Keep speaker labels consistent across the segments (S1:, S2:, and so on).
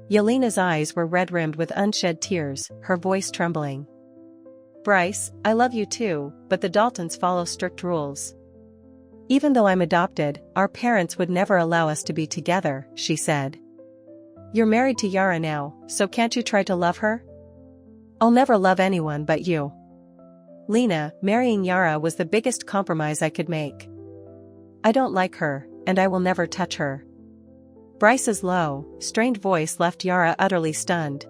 S1: Yelena's eyes were red-rimmed with unshed tears, her voice trembling. "Bryce, I love you too, but the Daltons follow strict rules. Even though I'm adopted, our parents would never allow us to be together," she said. "You're married to Yara now, so can't you try to love her?" "I'll never love anyone but you. Lena, marrying Yara was the biggest compromise I could make. I don't like her, and I will never touch her." Bryce's low, strained voice left Yara utterly stunned.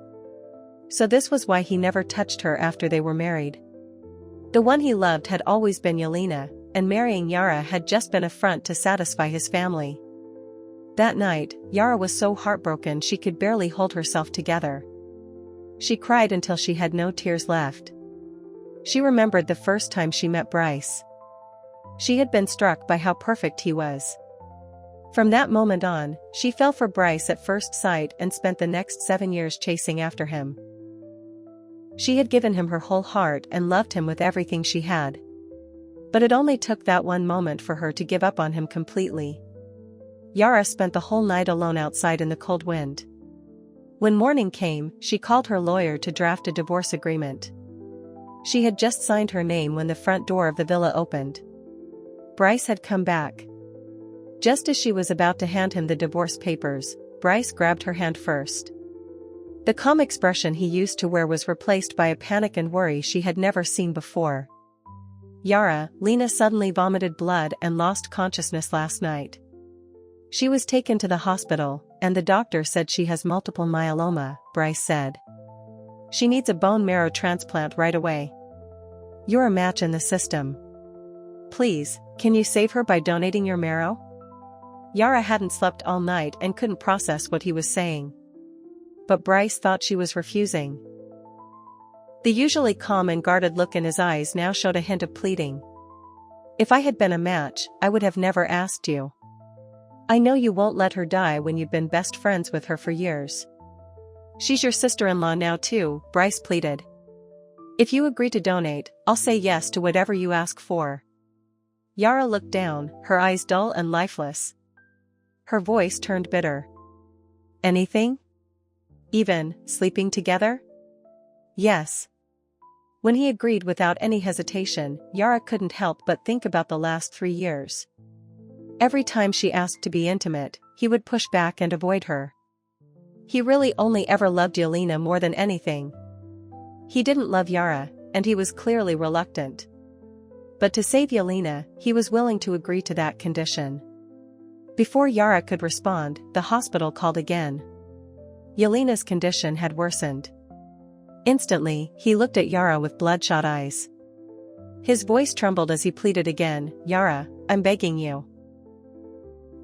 S1: So this was why he never touched her after they were married. The one he loved had always been Yelena, and marrying Yara had just been a front to satisfy his family. That night, Yara was so heartbroken she could barely hold herself together. She cried until she had no tears left. She remembered the first time she met Bryce. She had been struck by how perfect he was. From that moment on, she fell for Bryce at first sight and spent the next 7 years chasing after him. She had given him her whole heart and loved him with everything she had. But it only took that one moment for her to give up on him completely. Yara spent the whole night alone outside in the cold wind. When morning came, she called her lawyer to draft a divorce agreement. She had just signed her name when the front door of the villa opened. Bryce had come back. Just as she was about to hand him the divorce papers, Bryce grabbed her hand first. The calm expression he used to wear was replaced by a panic and worry she had never seen before. "Yara, Lena suddenly vomited blood and lost consciousness last night. She was taken to the hospital, and the doctor said she has multiple myeloma," Bryce said. "She needs a bone marrow transplant right away. You're a match in the system. Please, can you save her by donating your marrow?" Yara hadn't slept all night and couldn't process what he was saying. But Bryce thought she was refusing. The usually calm and guarded look in his eyes now showed a hint of pleading. "If I had been a match, I would have never asked you. I know you won't let her die when you've been best friends with her for years. She's your sister-in-law now too," Bryce pleaded. "If you agree to donate, I'll say yes to whatever you ask for." Yara looked down, her eyes dull and lifeless. Her voice turned bitter. "Anything? Even sleeping together?" "Yes." When he agreed without any hesitation, Yara couldn't help but think about the last 3 years. Every time she asked to be intimate, he would push back and avoid her. He really only ever loved Yelena more than anything. He didn't love Yara, and he was clearly reluctant. But to save Yelena, he was willing to agree to that condition. Before Yara could respond, the hospital called again. Yelena's condition had worsened. Instantly, he looked at Yara with bloodshot eyes. His voice trembled as he pleaded again, "Yara, I'm begging you."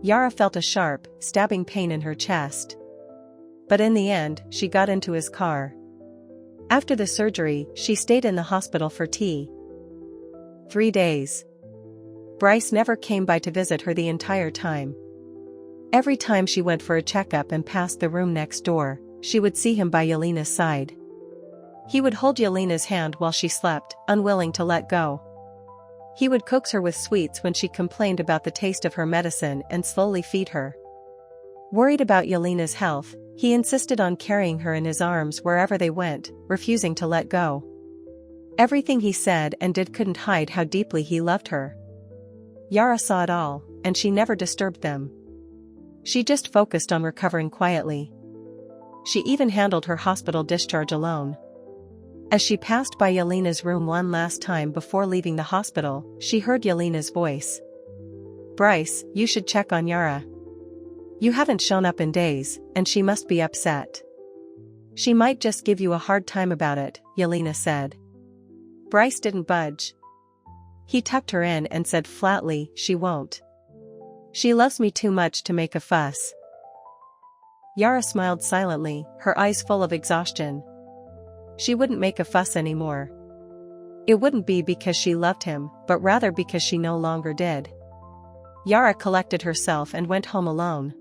S1: Yara felt a sharp, stabbing pain in her chest. But in the end, she got into his car. After the surgery, she stayed in the hospital for tea. 3 days. Bryce never came by to visit her the entire time. Every time she went for a checkup and passed the room next door, she would see him by Yelena's side. He would hold Yelena's hand while she slept, unwilling to let go. He would coax her with sweets when she complained about the taste of her medicine and slowly feed her. Worried about Yelena's health, he insisted on carrying her in his arms wherever they went, refusing to let go. Everything he said and did couldn't hide how deeply he loved her. Yara saw it all, and she never disturbed them. She just focused on recovering quietly. She even handled her hospital discharge alone. As she passed by Yelena's room one last time before leaving the hospital, she heard Yelena's voice. "Bryce, you should check on Yara. You haven't shown up in days, and she must be upset. She might just give you a hard time about it," Yelena said. Bryce didn't budge. He tucked her in and said flatly, "She won't. She loves me too much to make a fuss." Yara smiled silently, her eyes full of exhaustion. She wouldn't make a fuss anymore. It wouldn't be because she loved him, but rather because she no longer did. Yara collected herself and went home alone.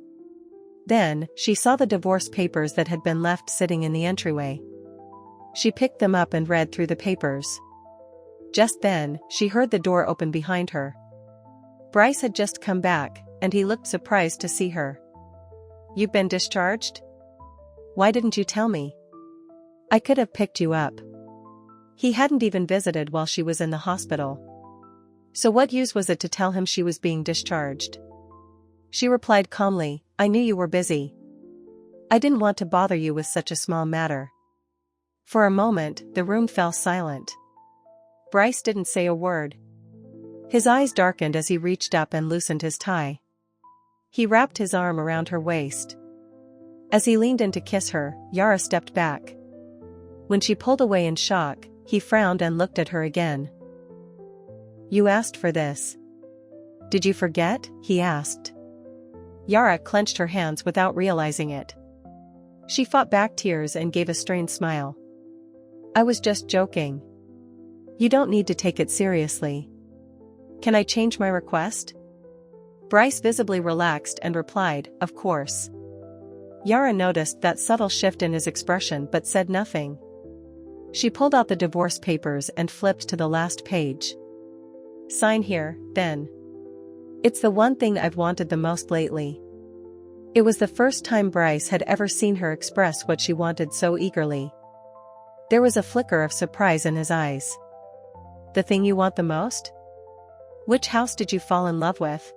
S1: Then, she saw the divorce papers that had been left sitting in the entryway. She picked them up and read through the papers. Just then, she heard the door open behind her. Bryce had just come back, and he looked surprised to see her. "You've been discharged?" Why didn't you tell me? I could have picked you up. He hadn't even visited while she was in the hospital. So what use was it to tell him she was being discharged? She replied calmly, I knew you were busy. I didn't want to bother you with such a small matter. For a moment, the room fell silent. Bryce didn't say a word. His eyes darkened as he reached up and loosened his tie. He wrapped his arm around her waist. As he leaned in to kiss her, Yara stepped back. When she pulled away in shock, he frowned and looked at her again. You asked for this. Did you forget? He asked. Yara clenched her hands without realizing it. She fought back tears and gave a strained smile. I was just joking. You don't need to take it seriously. Can I change my request? Bryce visibly relaxed and replied, of course. Yara noticed that subtle shift in his expression but said nothing. She pulled out the divorce papers and flipped to the last page. Sign here, then. It's the one thing I've wanted the most lately. It was the first time Bryce had ever seen her express what she wanted so eagerly. There was a flicker of surprise in his eyes. The thing you want the most? Which house did you fall in love with?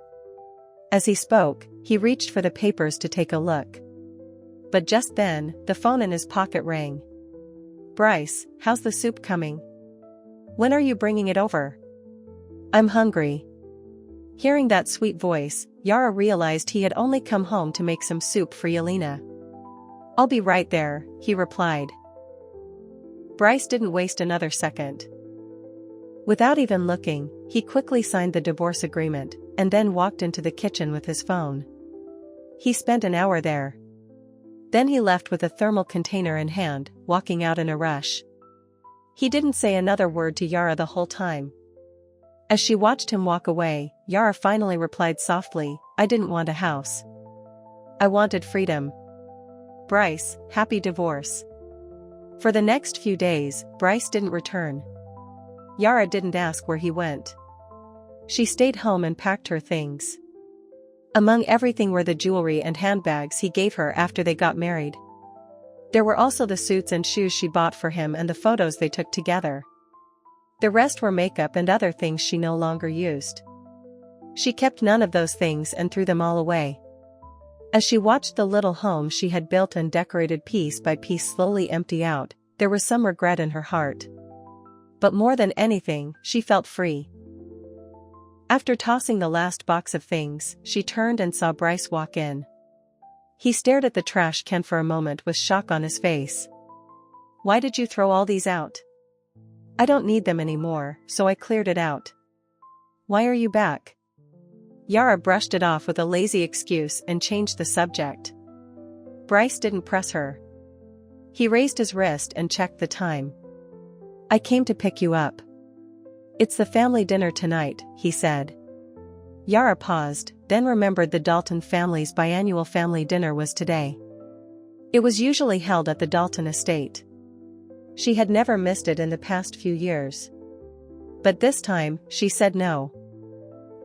S1: As he spoke, he reached for the papers to take a look. But just then, the phone in his pocket rang. Bryce, how's the soup coming? When are you bringing it over? I'm hungry. Hearing that sweet voice, Yara realized he had only come home to make some soup for Yelena. I'll be right there, he replied. Bryce didn't waste another second. Without even looking, he quickly signed the divorce agreement, and then walked into the kitchen with his phone. He spent an hour there. Then he left with a thermal container in hand, walking out in a rush. He didn't say another word to Yara the whole time. As she watched him walk away, Yara finally replied softly, I didn't want a house. I wanted freedom. Bryce, happy divorce. For the next few days, Bryce didn't return. Yara didn't ask where he went. She stayed home and packed her things. Among everything were the jewelry and handbags he gave her after they got married. There were also the suits and shoes she bought for him and the photos they took together. The rest were makeup and other things she no longer used. She kept none of those things and threw them all away. As she watched the little home she had built and decorated piece by piece slowly empty out, there was some regret in her heart. But more than anything, she felt free. After tossing the last box of things, she turned and saw Bryce walk in. He stared at the trash can for a moment with shock on his face. Why did you throw all these out? I don't need them anymore, so I cleared it out. Why are you back? Yara brushed it off with a lazy excuse and changed the subject. Bryce didn't press her. He raised his wrist and checked the time. I came to pick you up. It's the family dinner tonight, he said. Yara paused, then remembered the Dalton family's biannual family dinner was today. It was usually held at the Dalton estate. She had never missed it in the past few years. But this time, she said no.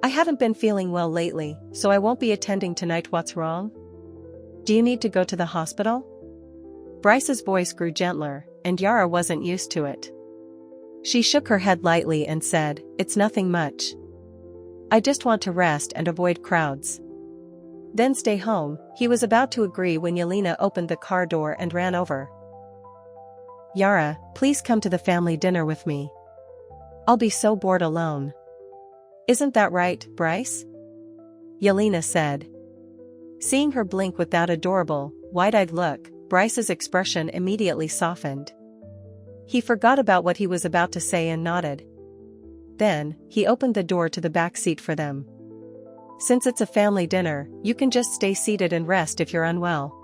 S1: I haven't been feeling well lately, so I won't be attending tonight. What's wrong? Do you need to go to the hospital? Bryce's voice grew gentler, and Yara wasn't used to it. She shook her head lightly and said, It's nothing much. I just want to rest and avoid crowds. Then stay home. He was about to agree when Yelena opened the car door and ran over. Yara, please come to the family dinner with me. I'll be so bored alone. Isn't that right, Bryce? Yelena said. Seeing her blink with that adorable, wide-eyed look, Bryce's expression immediately softened. He forgot about what he was about to say and nodded. Then, he opened the door to the back seat for them. Since it's a family dinner, you can just stay seated and rest if you're unwell.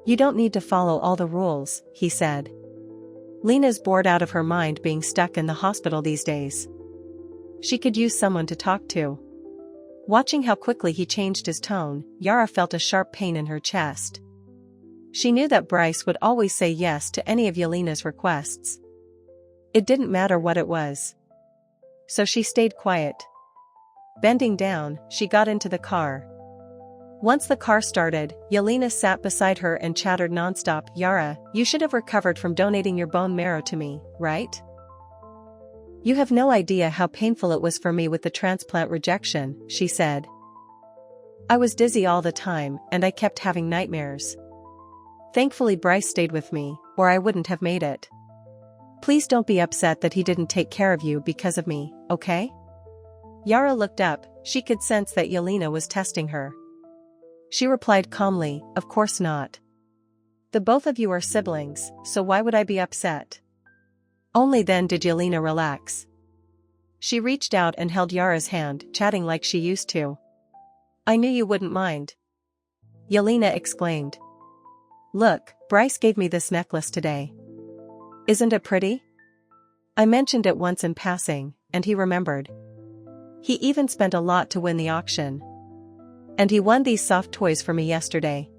S1: You don't need to follow all the rules, he said. Lena's bored out of her mind being stuck in the hospital these days. She could use someone to talk to. Watching how quickly he changed his tone, Yara felt a sharp pain in her chest. She knew that Bryce would always say yes to any of Yelena's requests. It didn't matter what it was. So she stayed quiet. Bending down, she got into the car. Once the car started, Yelena sat beside her and chattered nonstop. Yara, you should have recovered from donating your bone marrow to me, right? You have no idea how painful it was for me with the transplant rejection, she said. I was dizzy all the time, and I kept having nightmares. Thankfully Bryce stayed with me, or I wouldn't have made it. Please don't be upset that he didn't take care of you because of me, okay? Yara looked up. She could sense that Yelena was testing her. She replied calmly, of course not. The both of you are siblings, so why would I be upset? Only then did Yelena relax. She reached out and held Yara's hand, chatting like she used to. I knew you wouldn't mind. Yelena exclaimed. Look, Bryce gave me this necklace today. Isn't it pretty? I mentioned it once in passing, and he remembered. He even spent a lot to win the auction. And he won these soft toys for me yesterday.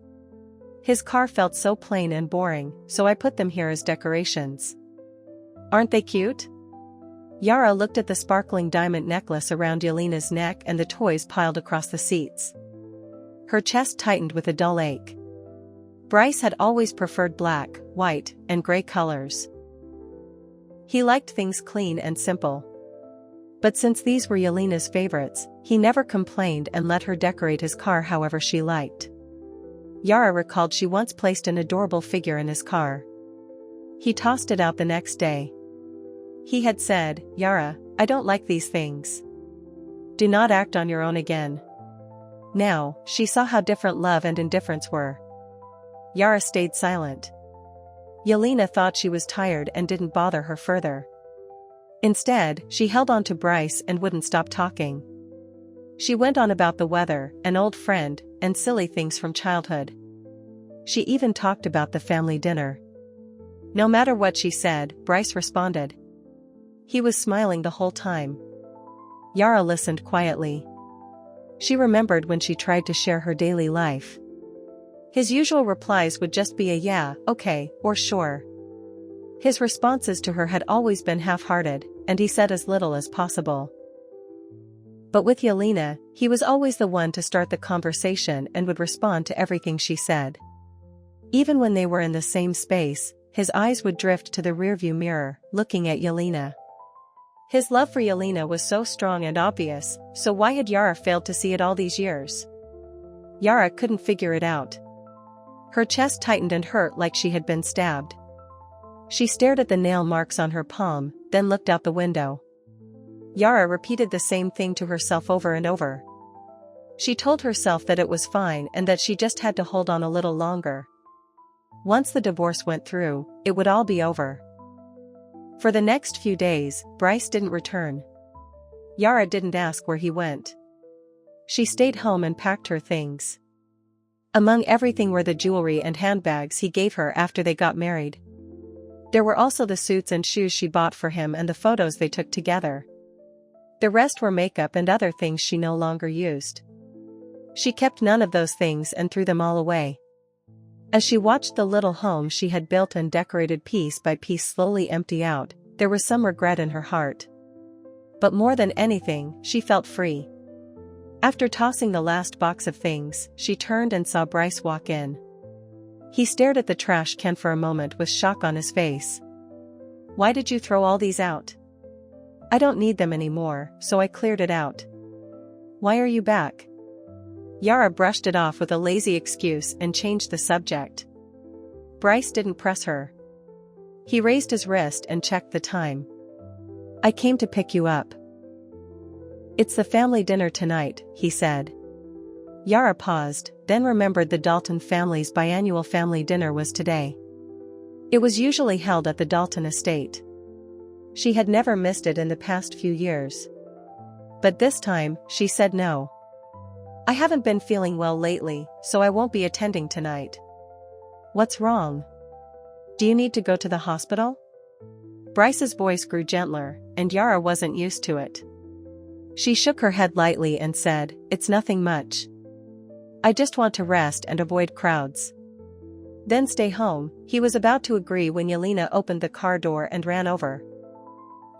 S1: His car felt so plain and boring, so I put them here as decorations. Aren't they cute? Yara looked at the sparkling diamond necklace around Yelena's neck and the toys piled across the seats. Her chest tightened with a dull ache. Bryce had always preferred black, white, and gray colors. He liked things clean and simple. But since these were Yelena's favorites, he never complained and let her decorate his car however she liked. Yara recalled she once placed an adorable figure in his car. He tossed it out the next day. He had said, Yara, I don't like these things. Do not act on your own again. Now, she saw how different love and indifference were. Yara stayed silent. Yelena thought she was tired and didn't bother her further. Instead, she held on to Bryce and wouldn't stop talking. She went on about the weather, an old friend, and silly things from childhood. She even talked about the family dinner. No matter what she said, Bryce responded. He was smiling the whole time. Yara listened quietly. She remembered when she tried to share her daily life. His usual replies would just be a yeah, okay, or sure. His responses to her had always been half-hearted, and he said as little as possible. But with Yelena, he was always the one to start the conversation and would respond to everything she said. Even when they were in the same space, his eyes would drift to the rearview mirror, looking at Yelena. His love for Yelena was so strong and obvious, so why had Yara failed to see it all these years? Yara couldn't figure it out. Her chest tightened and hurt like she had been stabbed. She stared at the nail marks on her palm, then looked out the window. Yara repeated the same thing to herself over and over. She told herself that it was fine and that she just had to hold on a little longer. Once the divorce went through, it would all be over. For the next few days, Bryce didn't return. Yara didn't ask where he went. She stayed home and packed her things. Among everything were the jewelry and handbags he gave her after they got married. There were also the suits and shoes she bought for him and the photos they took together. The rest were makeup and other things she no longer used. She kept none of those things and threw them all away. As she watched the little home she had built and decorated piece by piece slowly empty out, there was some regret in her heart. But more than anything, she felt free. After tossing the last box of things, she turned and saw Bryce walk in. He stared at the trash can for a moment with shock on his face. Why did you throw all these out? I don't need them anymore, so I cleared it out. Why are you back? Yara brushed it off with a lazy excuse and changed the subject. Bryce didn't press her. He raised his wrist and checked the time. I came to pick you up. It's the family dinner tonight, he said. Yara paused, then remembered the Dalton family's biannual family dinner was today. It was usually held at the Dalton estate. She had never missed it in the past few years. But this time, she said no. I haven't been feeling well lately, so I won't be attending tonight. What's wrong? Do you need to go to the hospital? Bryce's voice grew gentler, and Yara wasn't used to it. She shook her head lightly and said, It's nothing much. I just want to rest and avoid crowds. Then stay home. He was about to agree when Yelena opened the car door and ran over.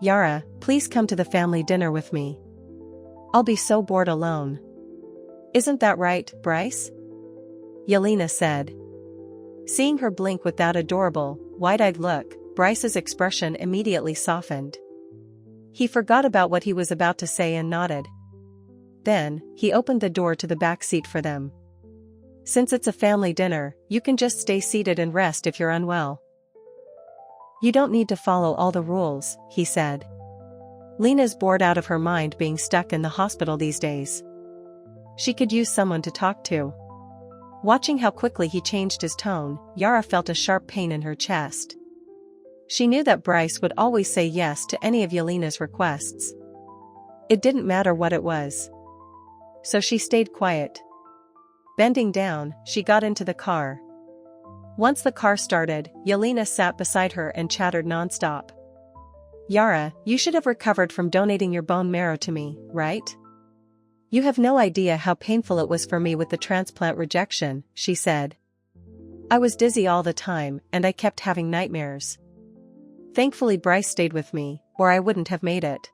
S1: Yara, please come to the family dinner with me. I'll be so bored alone. Isn't that right, Bryce? Yelena said. Seeing her blink with that adorable, wide-eyed look, Bryce's expression immediately softened. He forgot about what he was about to say and nodded. Then, he opened the door to the back seat for them. Since it's a family dinner, you can just stay seated and rest if you're unwell. You don't need to follow all the rules, he said. Lena's bored out of her mind being stuck in the hospital these days. She could use someone to talk to. Watching how quickly he changed his tone, Yara felt a sharp pain in her chest. She knew that Bryce would always say yes to any of Yelena's requests. It didn't matter what it was. So she stayed quiet. Bending down, she got into the car. Once the car started, Yelena sat beside her and chattered nonstop. Yara, you should have recovered from donating your bone marrow to me, right? You have no idea how painful it was for me with the transplant rejection, she said. I was dizzy all the time and I kept having nightmares. Thankfully Bryce stayed with me, or I wouldn't have made it.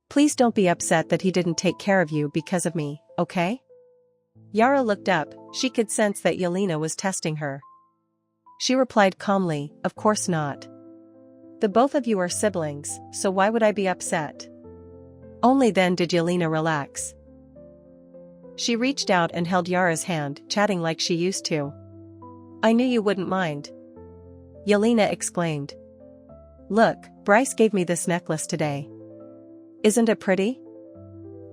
S1: Please don't be upset that he didn't take care of you because of me, okay? Yara looked up, she could sense that Yelena was testing her. She replied calmly, of course not. The both of you are siblings, so why would I be upset? Only then did Yelena relax. She reached out and held Yara's hand, chatting like she used to. I knew you wouldn't mind. Yelena exclaimed. Look, Bryce gave me this necklace today. Isn't it pretty?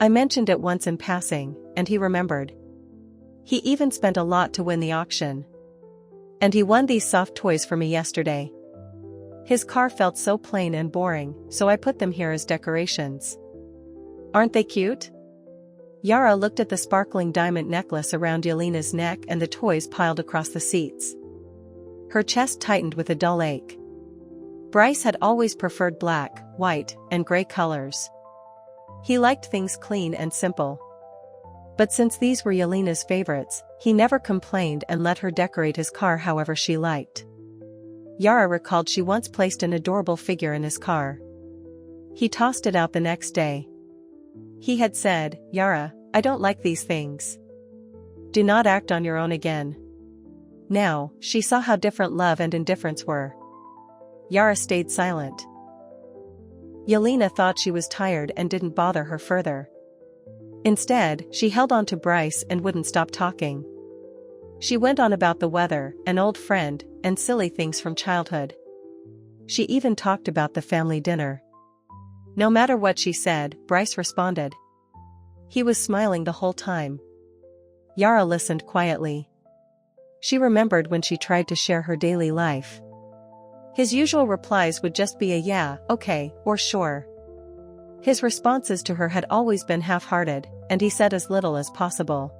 S1: I mentioned it once in passing, and he remembered. He even spent a lot to win the auction. And he won these soft toys for me yesterday. His car felt so plain and boring, so I put them here as decorations. Aren't they cute? Yara looked at the sparkling diamond necklace around Yelena's neck and the toys piled across the seats. Her chest tightened with a dull ache. Bryce had always preferred black, white, and gray colors. He liked things clean and simple. But since these were Yelena's favorites, he never complained and let her decorate his car however she liked. Yara recalled she once placed an adorable figure in his car. He tossed it out the next day. He had said, Yara, I don't like these things. Do not act on your own again. Now, she saw how different love and indifference were. Yara stayed silent. Yelena thought she was tired and didn't bother her further. Instead, she held on to Bryce and wouldn't stop talking. She went on about the weather, an old friend, and silly things from childhood. She even talked about the family dinner. No matter what she said, Bryce responded. He was smiling the whole time. Yara listened quietly. She remembered when she tried to share her daily life. His usual replies would just be a yeah, okay, or sure. His responses to her had always been half-hearted, and he said as little as possible.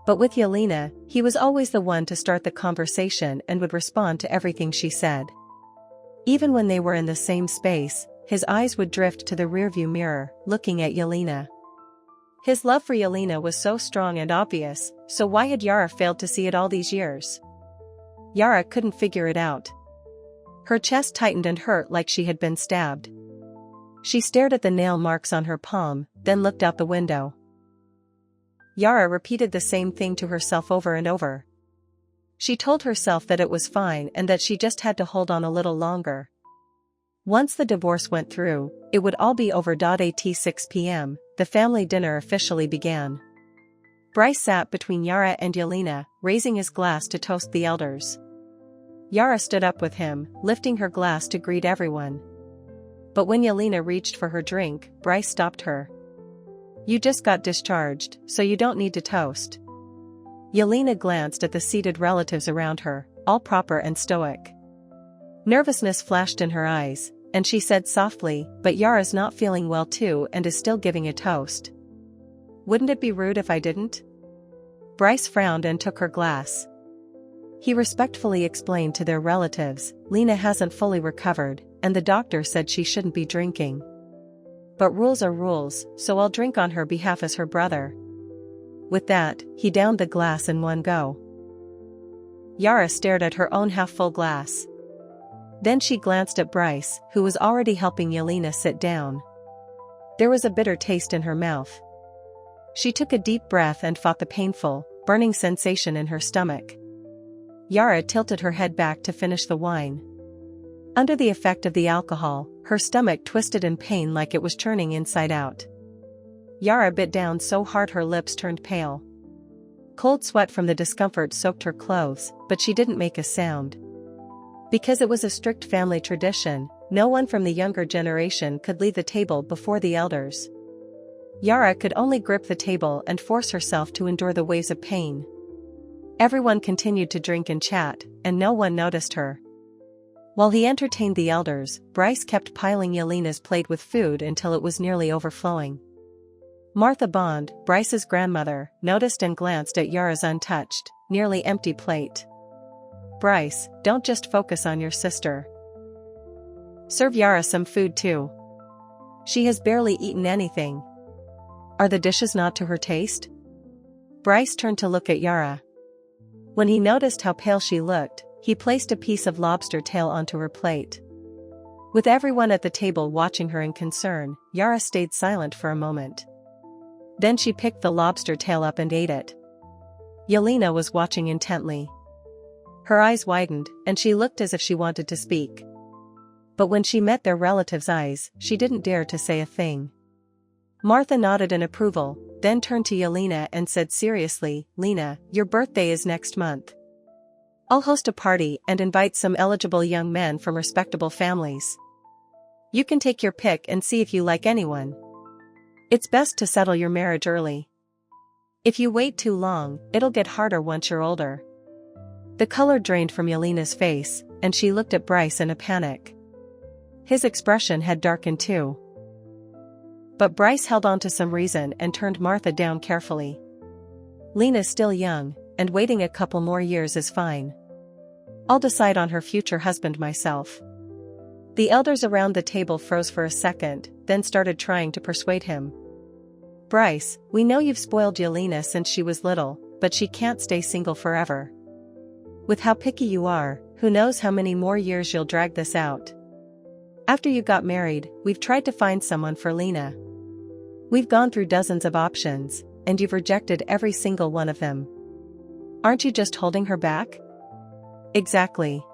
S1: But with Yelena, he was always the one to start the conversation and would respond to everything she said. Even when they were in the same space, his eyes would drift to the rearview mirror, looking at Yelena. His love for Yelena was so strong and obvious, so why had Yara failed to see it all these years? Yara couldn't figure it out. Her chest tightened and hurt like she had been stabbed. She stared at the nail marks on her palm, then looked out the window. Yara repeated the same thing to herself over and over. She told herself that it was fine and that she just had to hold on a little longer. Once the divorce went through, it would all be over. At 6 p.m., the family dinner officially began. Bryce sat between Yara and Yelena, raising his glass to toast the elders. Yara stood up with him, lifting her glass to greet everyone. But when Yelena reached for her drink, Bryce stopped her. You just got discharged, so you don't need to toast. Yelena glanced at the seated relatives around her, all proper and stoic. Nervousness flashed in her eyes, and she said softly, but Yara's not feeling well too and is still giving a toast. Wouldn't it be rude if I didn't? Bryce frowned and took her glass. He respectfully explained to their relatives, Lena hasn't fully recovered, and the doctor said she shouldn't be drinking. But rules are rules, so I'll drink on her behalf as her brother. With that, he downed the glass in one go. Yara stared at her own half-full glass. Then she glanced at Bryce, who was already helping Yelena sit down. There was a bitter taste in her mouth. She took a deep breath and fought the painful, burning sensation in her stomach. Yara tilted her head back to finish the wine. Under the effect of the alcohol, her stomach twisted in pain like it was churning inside out. Yara bit down so hard her lips turned pale. Cold sweat from the discomfort soaked her clothes, but she didn't make a sound. Because it was a strict family tradition, no one from the younger generation could leave the table before the elders. Yara could only grip the table and force herself to endure the waves of pain. Everyone continued to drink and chat, and no one noticed her. While he entertained the elders, Bryce kept piling Yelena's plate with food until it was nearly overflowing. Martha Bond, Bryce's grandmother, noticed and glanced at Yara's untouched, nearly empty plate. "Bryce, don't just focus on your sister. Serve Yara some food too. She has barely eaten anything. Are the dishes not to her taste?" Bryce turned to look at Yara. When he noticed how pale she looked, he placed a piece of lobster tail onto her plate. With everyone at the table watching her in concern, Yara stayed silent for a moment. Then she picked the lobster tail up and ate it. Yelena was watching intently. Her eyes widened, and she looked as if she wanted to speak. But when she met their relative's eyes, she didn't dare to say a thing. Martha nodded in approval, then turned to Yelena and said seriously, "Lena, your birthday is next month. I'll host a party and invite some eligible young men from respectable families. You can take your pick and see if you like anyone. It's best to settle your marriage early. If you wait too long, it'll get harder once you're older." The color drained from Yelena's face, and she looked at Bryce in a panic. His expression had darkened too. But Bryce held on to some reason and turned Martha down carefully. "Lena's still young, and waiting a couple more years is fine. I'll decide on her future husband myself." The elders around the table froze for a second, then started trying to persuade him. "Bryce, we know you've spoiled Yelena since she was little, but she can't stay single forever. With how picky you are, who knows how many more years you'll drag this out. After you got married, we've tried to find someone for Lena. We've gone through dozens of options, and you've rejected every single one of them. Aren't you just holding her back?" "Exactly.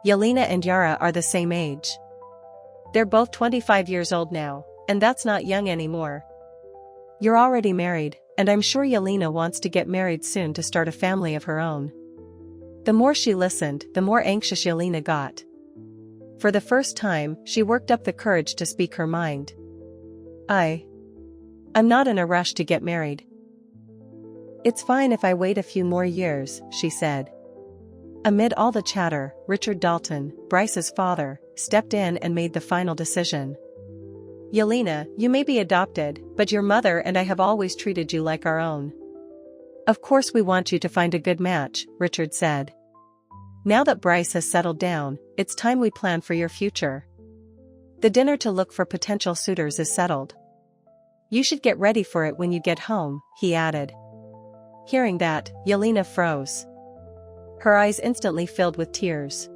S1: Yelena and Yara are the same age. They're both 25 years old now, and that's not young anymore. You're already married, and I'm sure Yelena wants to get married soon to start a family of her own." The more she listened, the more anxious Yelena got. For the first time, she worked up the courage to speak her mind. I'm not in a rush to get married. It's fine if I wait a few more years," she said. Amid all the chatter, Richard Dalton, Bryce's father, stepped in and made the final decision. "Yelena, you may be adopted, but your mother and I have always treated you like our own. Of course we want you to find a good match," Richard said. "Now that Bryce has settled down, it's time we plan for your future. The dinner to look for potential suitors is settled. You should get ready for it when you get home," he added. Hearing that, Yelena froze. Her eyes instantly filled with tears.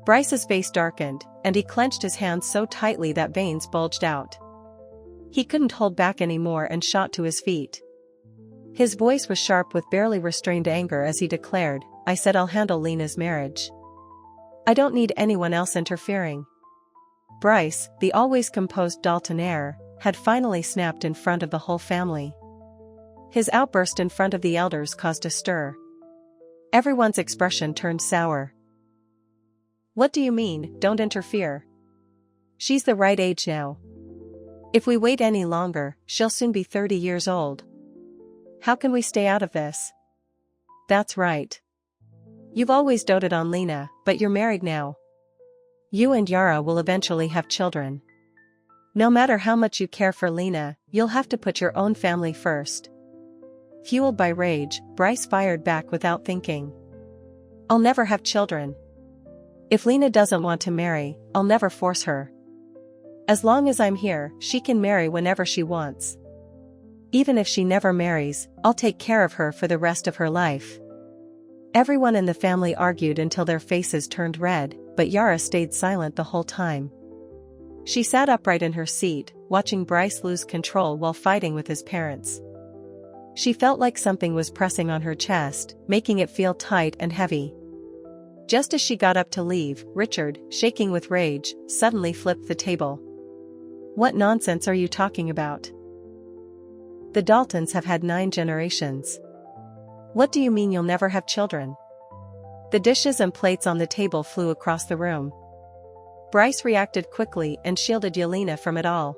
S1: Bryce's face darkened, and he clenched his hands so tightly that veins bulged out. He couldn't hold back anymore and shot to his feet. His voice was sharp with barely restrained anger as he declared, "I said I'll handle Lena's marriage. I don't need anyone else interfering." Bryce, the always composed Dalton heir, had finally snapped in front of the whole family. His outburst in front of the elders caused a stir. Everyone's expression turned sour. "What do you mean, don't interfere? She's the right age now. If we wait any longer, she'll soon be 30 years old. How can we stay out of this?" "That's right. You've always doted on Lena, but you're married now. You and Yara will eventually have children. No matter how much you care for Lena, you'll have to put your own family first." Fueled by rage, Bryce fired back without thinking. "I'll never have children. If Lena doesn't want to marry, I'll never force her. As long as I'm here, she can marry whenever she wants. Even if she never marries, I'll take care of her for the rest of her life." Everyone in the family argued until their faces turned red, but Yara stayed silent the whole time. She sat upright in her seat, watching Bryce lose control while fighting with his parents. She felt like something was pressing on her chest, making it feel tight and heavy. Just as she got up to leave, Richard, shaking with rage, suddenly flipped the table. "What nonsense are you talking about? The Daltons have had 9 generations. What do you mean you'll never have children?" The dishes and plates on the table flew across the room. Bryce reacted quickly and shielded Yelena from it all.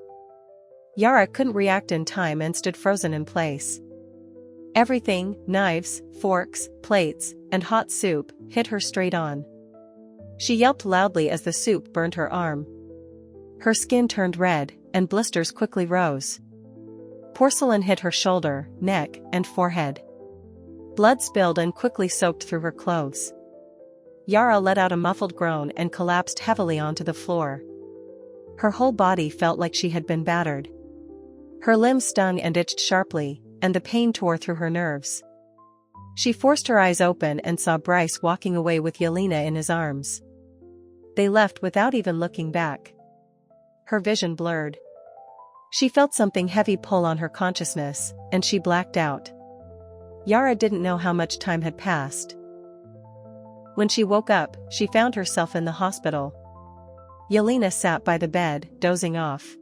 S1: Yara couldn't react in time and stood frozen in place. Everything, knives, forks, plates, and hot soup, hit her straight on. She yelped loudly as the soup burned her arm. Her skin turned red, and blisters quickly rose. Porcelain hit her shoulder, neck, and forehead. Blood spilled and quickly soaked through her clothes. Yara let out a muffled groan and collapsed heavily onto the floor. Her whole body felt like she had been battered. Her limbs stung and itched sharply, and the pain tore through her nerves. She forced her eyes open and saw Bryce walking away with Yelena in his arms. They left without even looking back. Her vision blurred. She felt something heavy pull on her consciousness, and she blacked out. Yara didn't know how much time had passed. When she woke up, she found herself in the hospital. Yelena sat by the bed, dozing off.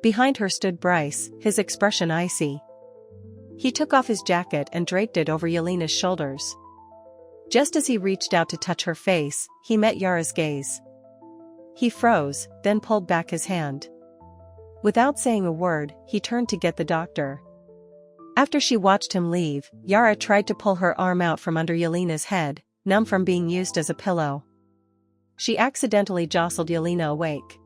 S1: Behind her stood Bryce, his expression icy. He took off his jacket and draped it over Yelena's shoulders. Just as he reached out to touch her face, he met Yara's gaze. He froze, then pulled back his hand. Without saying a word, he turned to get the doctor. After she watched him leave, Yara tried to pull her arm out from under Yelena's head, numb from being used as a pillow. She accidentally jostled Yelena awake.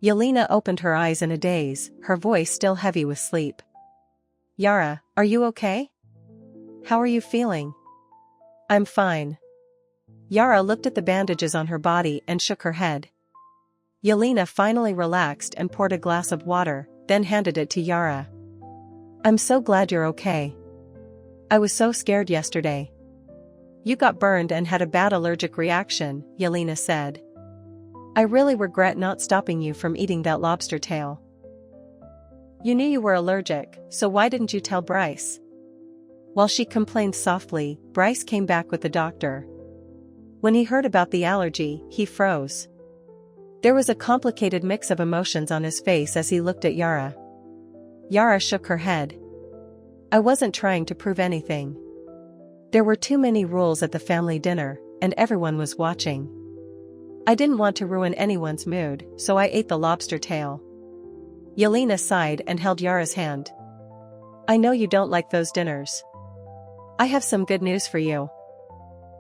S1: Yelena opened her eyes in a daze, her voice still heavy with sleep. "Yara, are you okay? How are you feeling?" "I'm fine." Yara looked at the bandages on her body and shook her head. Yelena finally relaxed and poured a glass of water, then handed it to Yara. "I'm so glad you're okay. I was so scared yesterday." "You got burned and had a bad allergic reaction," Yelena said. "I really regret not stopping you from eating that lobster tail." "You knew you were allergic, so why didn't you tell Bryce?" While she complained softly, Bryce came back with the doctor. When he heard about the allergy, he froze. There was a complicated mix of emotions on his face as he looked at Yara. Yara shook her head. "I wasn't trying to prove anything. There were too many rules at the family dinner, and everyone was watching. I didn't want to ruin anyone's mood, so I ate the lobster tail." Yelena sighed and held Yara's hand. "I know you don't like those dinners. I have some good news for you.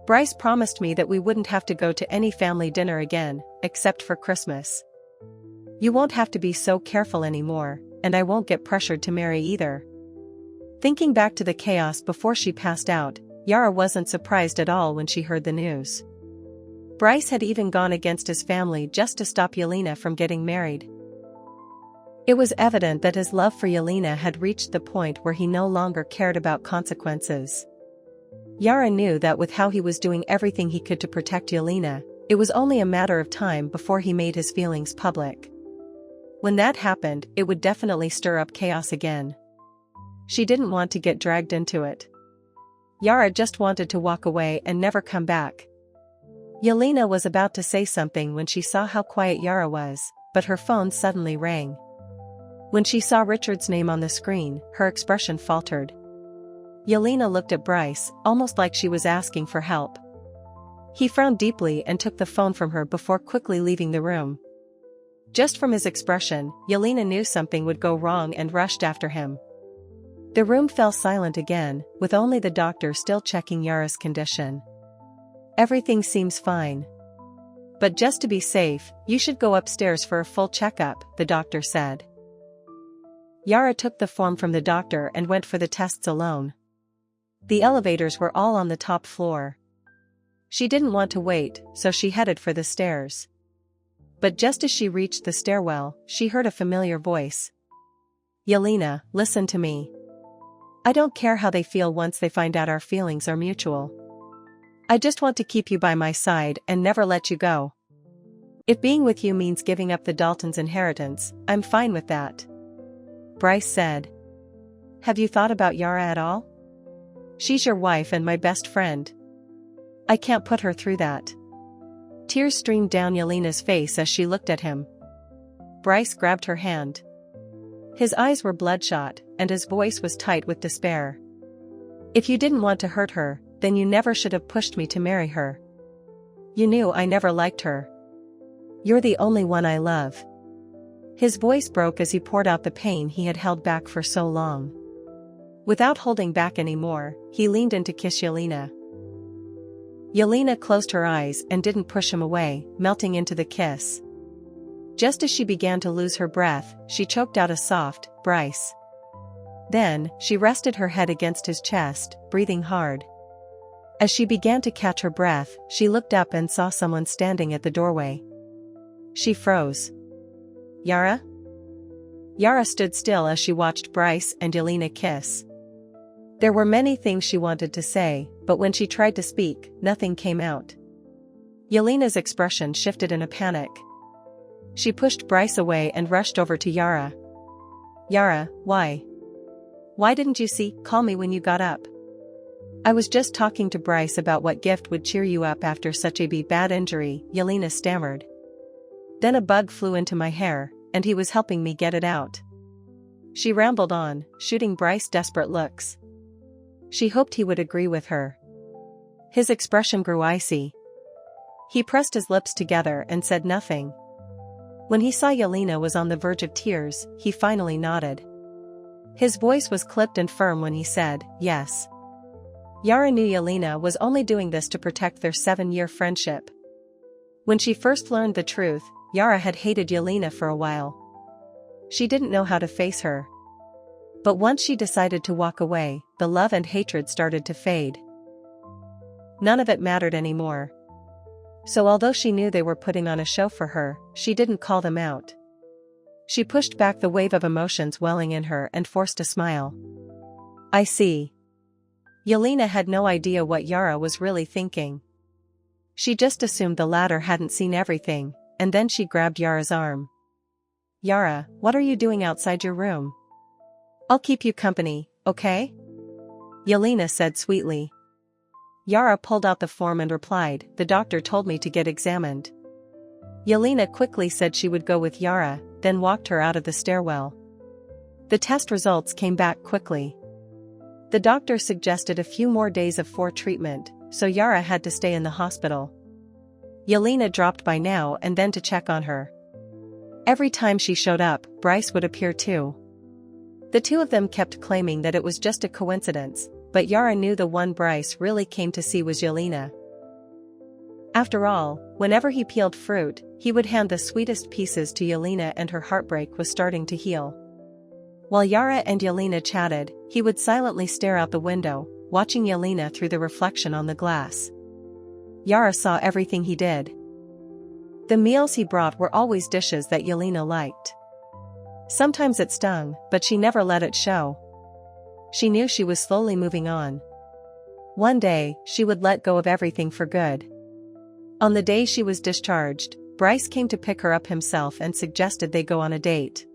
S1: Bryce promised me that we wouldn't have to go to any family dinner again, except for Christmas. You won't have to be so careful anymore, and I won't get pressured to marry either." Thinking back to the chaos before she passed out, Yara wasn't surprised at all when she heard the news. Bryce had even gone against his family just to stop Yelena from getting married. It was evident that his love for Yelena had reached the point where he no longer cared about consequences. Yara knew that with how he was doing everything he could to protect Yelena, it was only a matter of time before he made his feelings public. When that happened, it would definitely stir up chaos again. She didn't want to get dragged into it. Yara just wanted to walk away and never come back. Yelena was about to say something when she saw how quiet Yara was, but her phone suddenly rang. When she saw Richard's name on the screen, her expression faltered. Yelena looked at Bryce, almost like she was asking for help. He frowned deeply and took the phone from her before quickly leaving the room. Just from his expression, Yelena knew something would go wrong and rushed after him. The room fell silent again, with only the doctor still checking Yara's condition. "Everything seems fine. But just to be safe, you should go upstairs for a full checkup," the doctor said. Yara took the form from the doctor and went for the tests alone. The elevators were all on the top floor. She didn't want to wait, so she headed for the stairs. But just as she reached the stairwell, she heard a familiar voice. "Yelena, listen to me. I don't care how they feel once they find out our feelings are mutual. I just want to keep you by my side and never let you go. If being with you means giving up the Daltons' inheritance, I'm fine with that." Bryce said. Have you thought about Yara at all? She's your wife and my best friend. I can't put her through that. Tears streamed down Yelena's face as she looked at him. Bryce grabbed her hand. His eyes were bloodshot, and his voice was tight with despair. If you didn't want to hurt her, then you never should have pushed me to marry her. You knew I never liked her. You're the only one I love. His voice broke as he poured out the pain he had held back for so long. Without holding back anymore, he leaned in to kiss Yelena. Yelena closed her eyes and didn't push him away, melting into the kiss. Just as she began to lose her breath, she choked out a soft, "Bryce." Then, she rested her head against his chest, breathing hard. As she began to catch her breath, she looked up and saw someone standing at the doorway. She froze. Yara? Yara stood still as she watched Bryce and Yelena kiss. There were many things she wanted to say, but when she tried to speak, nothing came out. Yelena's expression shifted in a panic. She pushed Bryce away and rushed over to Yara. Yara, why? Why didn't you call me when you got up? I was just talking to Bryce about what gift would cheer you up after such a bad injury, Yelena stammered. Then a bug flew into my hair, and he was helping me get it out. She rambled on, shooting Bryce desperate looks. She hoped he would agree with her. His expression grew icy. He pressed his lips together and said nothing. When he saw Yelena was on the verge of tears, he finally nodded. His voice was clipped and firm when he said, yes. Yara knew Yelena was only doing this to protect their 7-year friendship. When she first learned the truth, Yara had hated Yelena for a while. She didn't know how to face her. But once she decided to walk away, the love and hatred started to fade. None of it mattered anymore. So although she knew they were putting on a show for her, she didn't call them out. She pushed back the wave of emotions welling in her and forced a smile. I see. Yelena had no idea what Yara was really thinking. She just assumed the latter hadn't seen everything, and then she grabbed Yara's arm. Yara, what are you doing outside your room? I'll keep you company, okay? Yelena said sweetly. Yara pulled out the form and replied, the doctor told me to get examined. Yelena quickly said she would go with Yara, then walked her out of the stairwell. The test results came back quickly. The doctor suggested a few more days of treatment, so Yara had to stay in the hospital. Yelena dropped by now and then to check on her. Every time she showed up, Bryce would appear too. The two of them kept claiming that it was just a coincidence, but Yara knew the one Bryce really came to see was Yelena. After all, whenever he peeled fruit, he would hand the sweetest pieces to Yelena, and her heartbreak was starting to heal. While Yara and Yelena chatted, he would silently stare out the window, watching Yelena through the reflection on the glass. Yara saw everything he did. The meals he brought were always dishes that Yelena liked. Sometimes it stung, but she never let it show. She knew she was slowly moving on. One day, she would let go of everything for good. On the day she was discharged, Bryce came to pick her up himself and suggested they go on a date.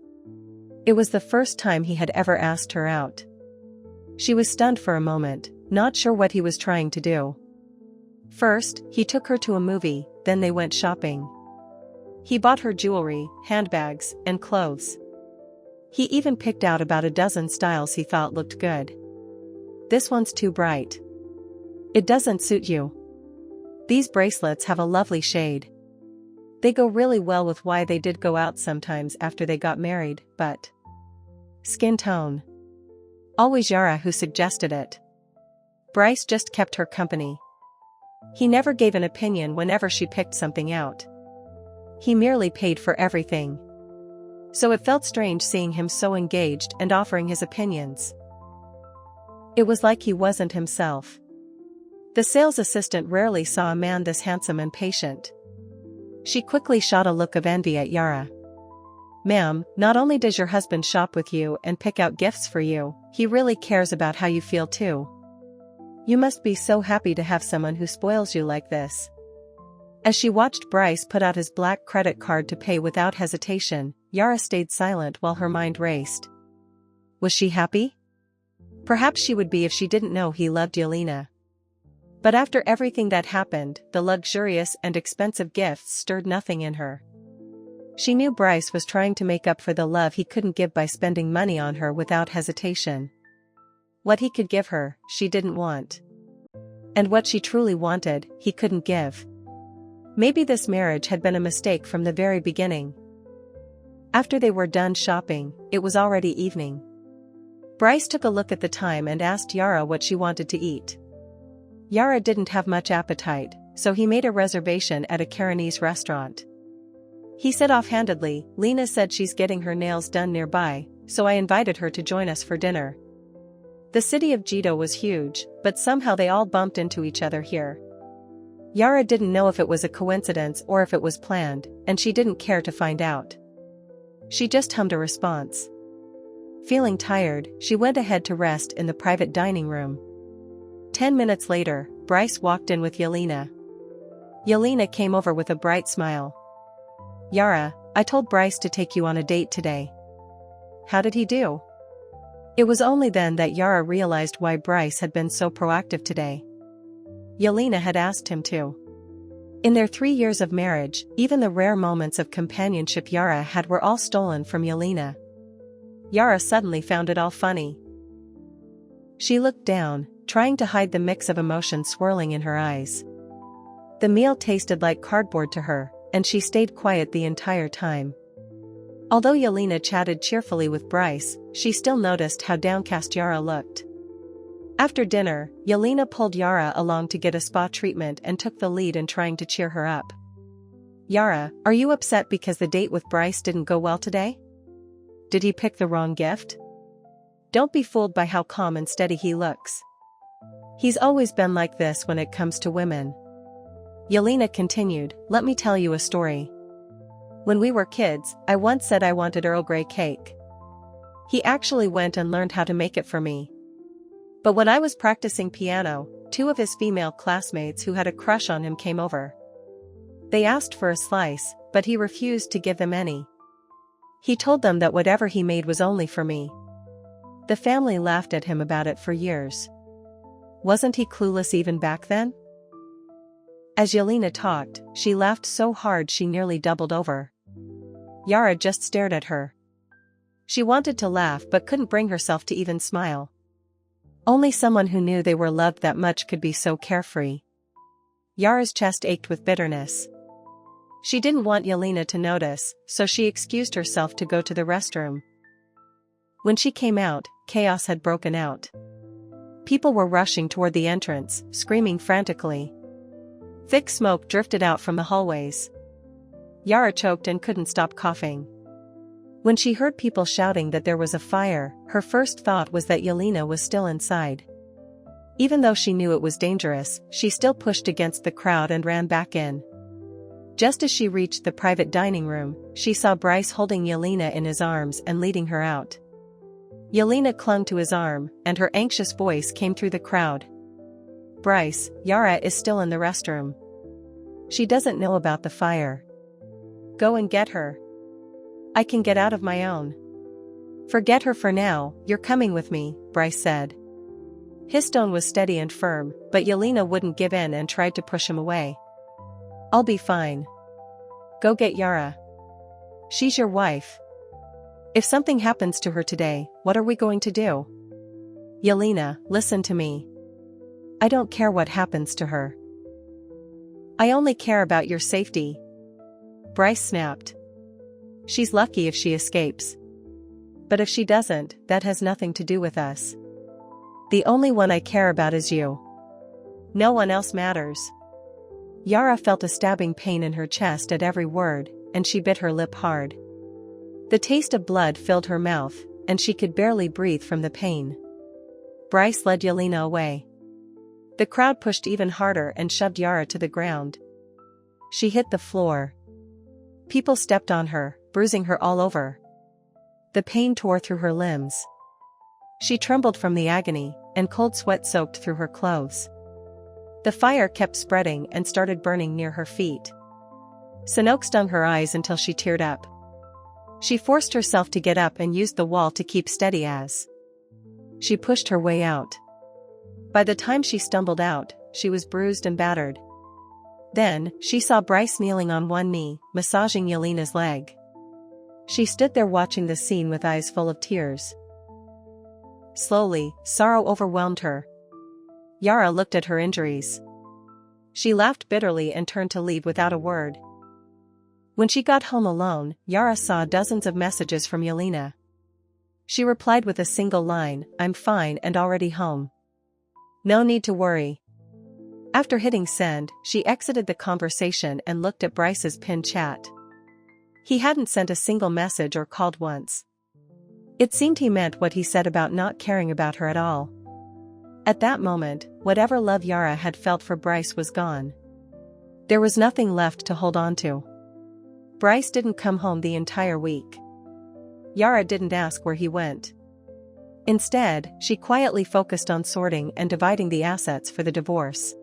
S1: It was the first time he had ever asked her out. She was stunned for a moment, not sure what he was trying to do. First, he took her to a movie, then they went shopping. He bought her jewelry, handbags, and clothes. He even picked out about a dozen styles he thought looked good. This one's too bright. It doesn't suit you. These bracelets have a lovely shade. They go really well with why they did go out sometimes after they got married, but... Skin tone. Always Yara who suggested it. Bryce just kept her company. He never gave an opinion whenever she picked something out. He merely paid for everything. So it felt strange seeing him so engaged and offering his opinions. It was like he wasn't himself. The sales assistant rarely saw a man this handsome and patient. She quickly shot a look of envy at Yara. Ma'am, not only does your husband shop with you and pick out gifts for you, he really cares about how you feel too. You must be so happy to have someone who spoils you like this. As she watched Bryce put out his black credit card to pay without hesitation, Yara stayed silent while her mind raced. Was she happy? Perhaps she would be if she didn't know he loved Yelena. But after everything that happened, the luxurious and expensive gifts stirred nothing in her. She knew Bryce was trying to make up for the love he couldn't give by spending money on her without hesitation. What he could give her, she didn't want. And what she truly wanted, he couldn't give. Maybe this marriage had been a mistake from the very beginning. After they were done shopping, it was already evening. Bryce took a look at the time and asked Yara what she wanted to eat. Yara didn't have much appetite, so he made a reservation at a Carinese restaurant. He said offhandedly, "Lena said she's getting her nails done nearby, so I invited her to join us for dinner." The city of Jito was huge, but somehow they all bumped into each other here. Yara didn't know if it was a coincidence or if it was planned, and she didn't care to find out. She just hummed a response. Feeling tired, she went ahead to rest in the private dining room. 10 minutes later, Bryce walked in with Yelena. Yelena came over with a bright smile. "Yara, I told Bryce to take you on a date today. How did he do?" It was only then that Yara realized why Bryce had been so proactive today. Yelena had asked him to. In their 3 years of marriage, even the rare moments of companionship Yara had were all stolen from Yelena. Yara suddenly found it all funny. She looked down, trying to hide the mix of emotion swirling in her eyes. The meal tasted like cardboard to her, and she stayed quiet the entire time. Although Yelena chatted cheerfully with Bryce, she still noticed how downcast Yara looked. After dinner, Yelena pulled Yara along to get a spa treatment and took the lead in trying to cheer her up. "Yara, are you upset because the date with Bryce didn't go well today? Did he pick the wrong gift? Don't be fooled by how calm and steady he looks. He's always been like this when it comes to women." Yelena continued, "Let me tell you a story. When we were kids, I once said I wanted Earl Grey cake. He actually went and learned how to make it for me. But when I was practicing piano, 2 of his female classmates who had a crush on him came over. They asked for a slice, but he refused to give them any. He told them that whatever he made was only for me. The family laughed at him about it for years. Wasn't he clueless even back then?" As Yelena talked, she laughed so hard she nearly doubled over. Yara just stared at her. She wanted to laugh but couldn't bring herself to even smile. Only someone who knew they were loved that much could be so carefree. Yara's chest ached with bitterness. She didn't want Yelena to notice, so she excused herself to go to the restroom. When she came out, chaos had broken out. People were rushing toward the entrance, screaming frantically. Thick smoke drifted out from the hallways. Yara choked and couldn't stop coughing. When she heard people shouting that there was a fire, her first thought was that Yelena was still inside. Even though she knew it was dangerous, she still pushed against the crowd and ran back in. Just as she reached the private dining room, she saw Bryce holding Yelena in his arms and leading her out. Yelena clung to his arm, and her anxious voice came through the crowd. "Bryce, Yara is still in the restroom. She doesn't know about the fire. Go and get her. I can get out of my own." "Forget her for now, you're coming with me," Bryce said. His tone was steady and firm, but Yelena wouldn't give in and tried to push him away. "I'll be fine. Go get Yara. She's your wife. If something happens to her today, what are we going to do?" "Yelena, listen to me. I don't care what happens to her. I only care about your safety." Bryce snapped. "She's lucky if she escapes. But if she doesn't, that has nothing to do with us. The only one I care about is you. No one else matters." Yara felt a stabbing pain in her chest at every word, and she bit her lip hard. The taste of blood filled her mouth, and she could barely breathe from the pain. Bryce led Yelena away. The crowd pushed even harder and shoved Yara to the ground. She hit the floor. People stepped on her, bruising her all over. The pain tore through her limbs. She trembled from the agony, and cold sweat soaked through her clothes. The fire kept spreading and started burning near her feet. Smoke stung her eyes until she teared up. She forced herself to get up and used the wall to keep steady as She pushed her way out. By the time she stumbled out, she was bruised and battered. Then, she saw Bryce kneeling on one knee, massaging Yelena's leg. She stood there watching the scene with eyes full of tears. Slowly, sorrow overwhelmed her. Yara looked at her injuries. She laughed bitterly and turned to leave without a word. When she got home alone, Yara saw dozens of messages from Yelena. She replied with a single line, "I'm fine and already home. No need to worry." After hitting send, she exited the conversation and looked at Bryce's pinned chat. He hadn't sent a single message or called once. It seemed he meant what he said about not caring about her at all. At that moment, whatever love Yara had felt for Bryce was gone. There was nothing left to hold on to. Bryce didn't come home the entire week. Yara didn't ask where he went. Instead, she quietly focused on sorting and dividing the assets for the divorce.